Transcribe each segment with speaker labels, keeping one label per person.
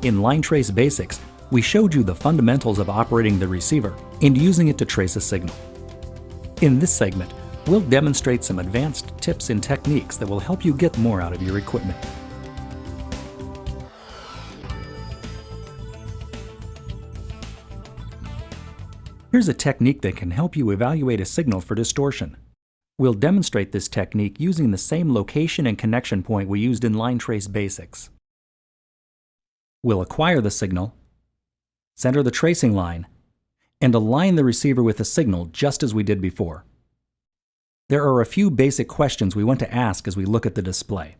Speaker 1: In Line Trace Basics, we showed you the fundamentals of operating the receiver and using it to trace a signal. In this segment, we'll demonstrate some advanced tips and techniques that will help you get more out of your equipment. Here's a technique that can help you evaluate a signal for distortion. We'll demonstrate this technique using the same location and connection point we used in Line Trace Basics. We'll acquire the signal, center the tracing line, and align the receiver with the signal just as we did before. There are a few basic questions we want to ask as we look at the display.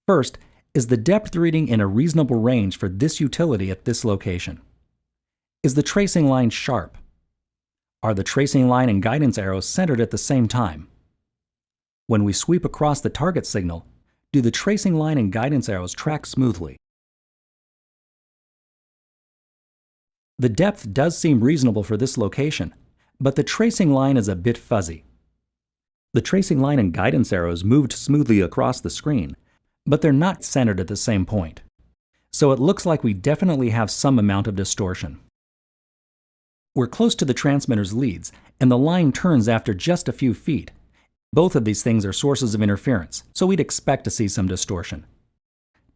Speaker 1: First, is the depth reading in a reasonable range for this utility at this location? Is the tracing line sharp? Are the tracing line and guidance arrows centered at the same time? When we sweep across the target signal, do the tracing line and guidance arrows track smoothly? The depth does seem reasonable for this location, but the tracing line is a bit fuzzy. The tracing line and guidance arrows moved smoothly across the screen, but they're not centered at the same point. So it looks like we definitely have some amount of distortion. We're close to the transmitter's leads, and the line turns after just a few feet. Both of these things are sources of interference, so we'd expect to see some distortion.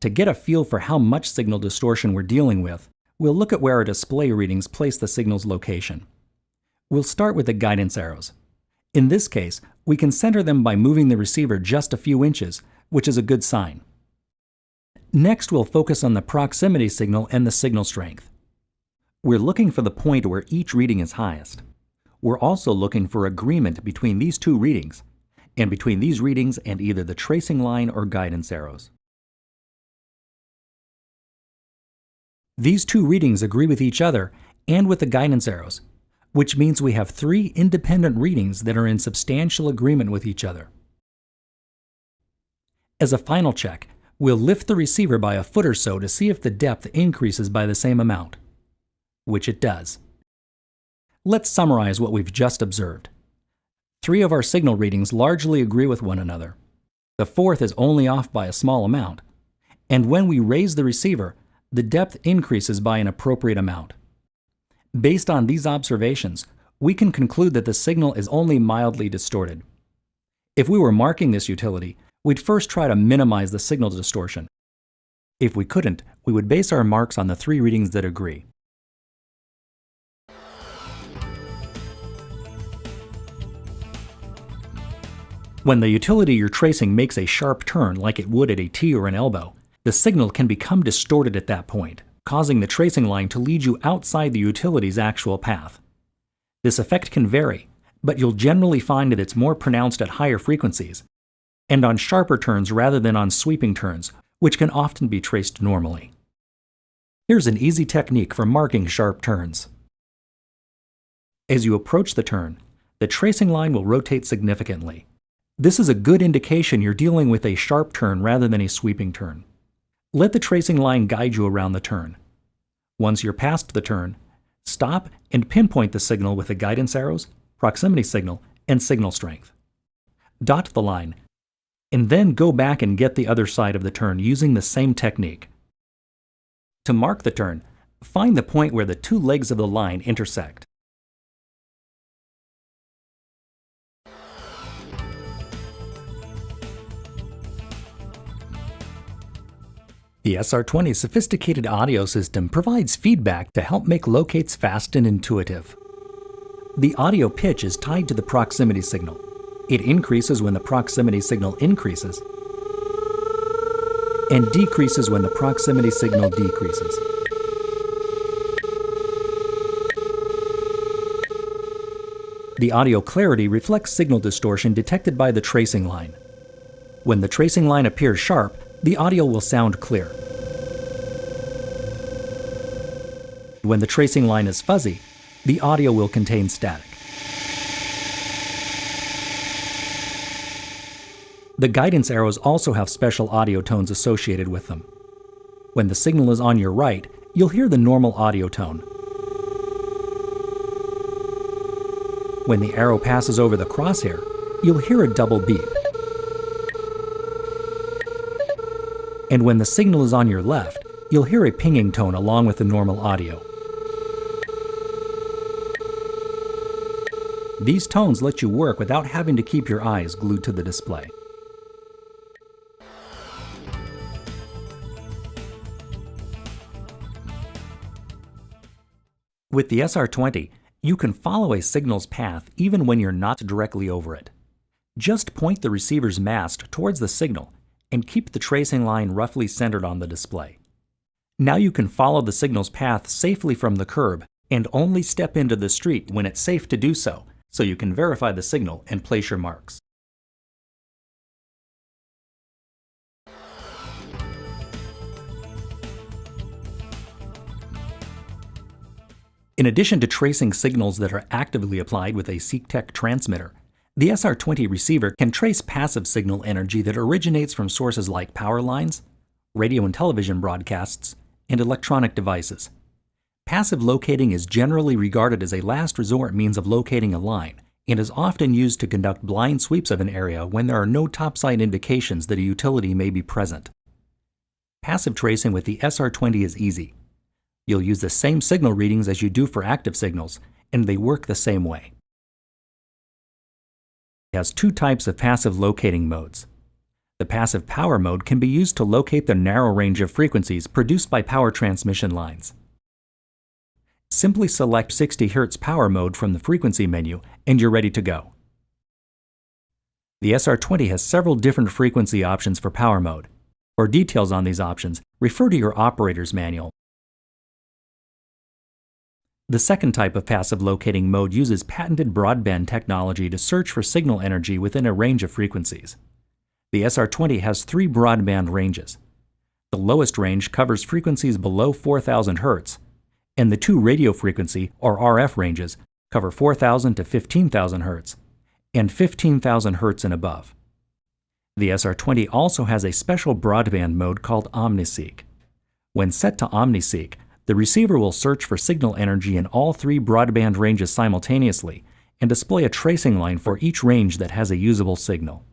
Speaker 1: To get a feel for how much signal distortion we're dealing with, we'll look at where our display readings place the signal's location. We'll start with the guidance arrows. In this case, we can center them by moving the receiver just a few inches, which is a good sign. Next, we'll focus on the proximity signal and the signal strength. We're looking for the point where each reading is highest. We're also looking for agreement between these two readings, and between these readings and either the tracing line or guidance arrows. These two readings agree with each other and with the guidance arrows, which means we have three independent readings that are in substantial agreement with each other. As a final check, we'll lift the receiver by a foot or so to see if the depth increases by the same amount, which it does. Let's summarize what we've just observed. Three of our signal readings largely agree with one another. The fourth is only off by a small amount, and when we raise the receiver, the depth increases by an appropriate amount. Based on these observations, we can conclude that the signal is only mildly distorted. If we were marking this utility, we'd first try to minimize the signal distortion. If we couldn't, we would base our marks on the three readings that agree. When the utility you're tracing makes a sharp turn like it would at a T or an elbow, the signal can become distorted at that point, causing the tracing line to lead you outside the utility's actual path. This effect can vary, but you'll generally find that it's more pronounced at higher frequencies, and on sharper turns rather than on sweeping turns, which can often be traced normally. Here's an easy technique for marking sharp turns. As you approach the turn, the tracing line will rotate significantly. This is a good indication you're dealing with a sharp turn rather than a sweeping turn. Let the tracing line guide you around the turn. Once you're past the turn, stop and pinpoint the signal with the guidance arrows, proximity signal, and signal strength. Dot the line, and then go back and get the other side of the turn using the same technique. To mark the turn, find the point where the two legs of the line intersect. The SR20's sophisticated audio system provides feedback to help make locates fast and intuitive. The audio pitch is tied to the proximity signal. It increases when the proximity signal increases and decreases when the proximity signal decreases. The audio clarity reflects signal distortion detected by the tracing line. When the tracing line appears sharp, the audio will sound clear. When the tracing line is fuzzy, the audio will contain static. The guidance arrows also have special audio tones associated with them. When the signal is on your right, you'll hear the normal audio tone. When the arrow passes over the crosshair, you'll hear a double beep. And when the signal is on your left, you'll hear a pinging tone along with the normal audio. These tones let you work without having to keep your eyes glued to the display. With the SR20, you can follow a signal's path even when you're not directly over it. Just point the receiver's mast towards the signal and keep the tracing line roughly centered on the display. Now you can follow the signal's path safely from the curb and only step into the street when it's safe to do so you can verify the signal and place your marks. In addition to tracing signals that are actively applied with a Seektech transmitter, the SR20 receiver can trace passive signal energy that originates from sources like power lines, radio and television broadcasts, and electronic devices. Passive locating is generally regarded as a last resort means of locating a line and is often used to conduct blind sweeps of an area when there are no topside indications that a utility may be present. Passive tracing with the SR20 is easy. You'll use the same signal readings as you do for active signals, and they work the same way. It has two types of passive locating modes. The passive power mode can be used to locate the narrow range of frequencies produced by power transmission lines. Simply select 60 Hz power mode from the frequency menu and you're ready to go. The SR20 has several different frequency options for power mode. For details on these options, refer to your operator's manual. The second type of passive locating mode uses patented broadband technology to search for signal energy within a range of frequencies. The SR20 has 3 broadband ranges. The lowest range covers frequencies below 4,000 Hz, and the 2 radio frequency or RF ranges cover 4,000 to 15,000 Hz and 15,000 Hz and above. The SR20 also has a special broadband mode called OmniSeek. When set to OmniSeek, the receiver will search for signal energy in all 3 broadband ranges simultaneously and display a tracing line for each range that has a usable signal.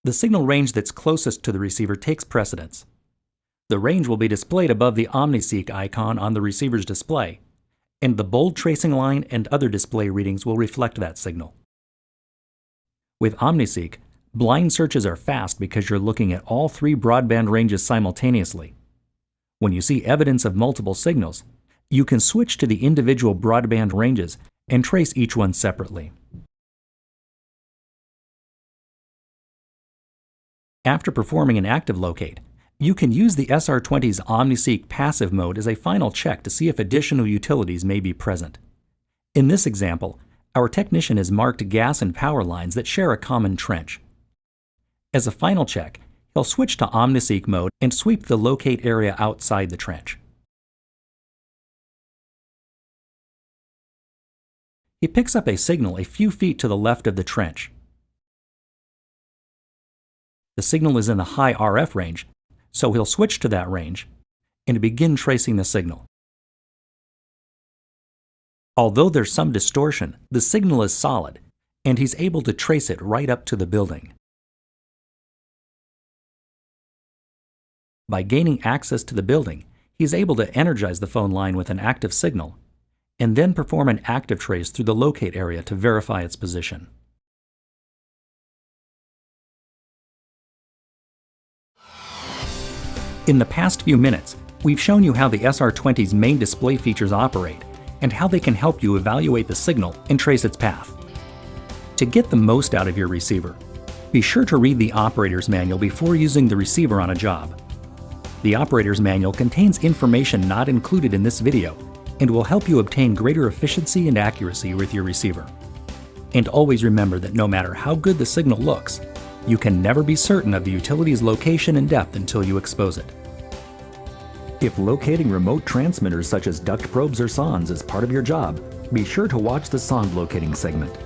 Speaker 1: The signal range that's closest to the receiver takes precedence. The range will be displayed above the OmniSeek icon on the receiver's display, and the bold tracing line and other display readings will reflect that signal. With OmniSeek, blind searches are fast because you're looking at all 3 broadband ranges simultaneously. When you see evidence of multiple signals, you can switch to the individual broadband ranges and trace each one separately. After performing an active locate, you can use the SR20's OmniSeek passive mode as a final check to see if additional utilities may be present. In this example, our technician has marked gas and power lines that share a common trench. As a final check, he'll switch to OmniSeek mode and sweep the locate area outside the trench. He picks up a signal a few feet to the left of the trench. The signal is in the high RF range, so he'll switch to that range and begin tracing the signal. Although there's some distortion, the signal is solid, and he's able to trace it right up to the building. By gaining access to the building, he's able to energize the phone line with an active signal, and then perform an active trace through the locate area to verify its position. In the past few minutes, we've shown you how the SR20's main display features operate and how they can help you evaluate the signal and trace its path. To get the most out of your receiver, be sure to read the operator's manual before using the receiver on a job. The operator's manual contains information not included in this video and will help you obtain greater efficiency and accuracy with your receiver. And always remember that no matter how good the signal looks, you can never be certain of the utility's location and depth until you expose it. If locating remote transmitters such as duct probes or sondes is part of your job, be sure to watch the sonde locating segment.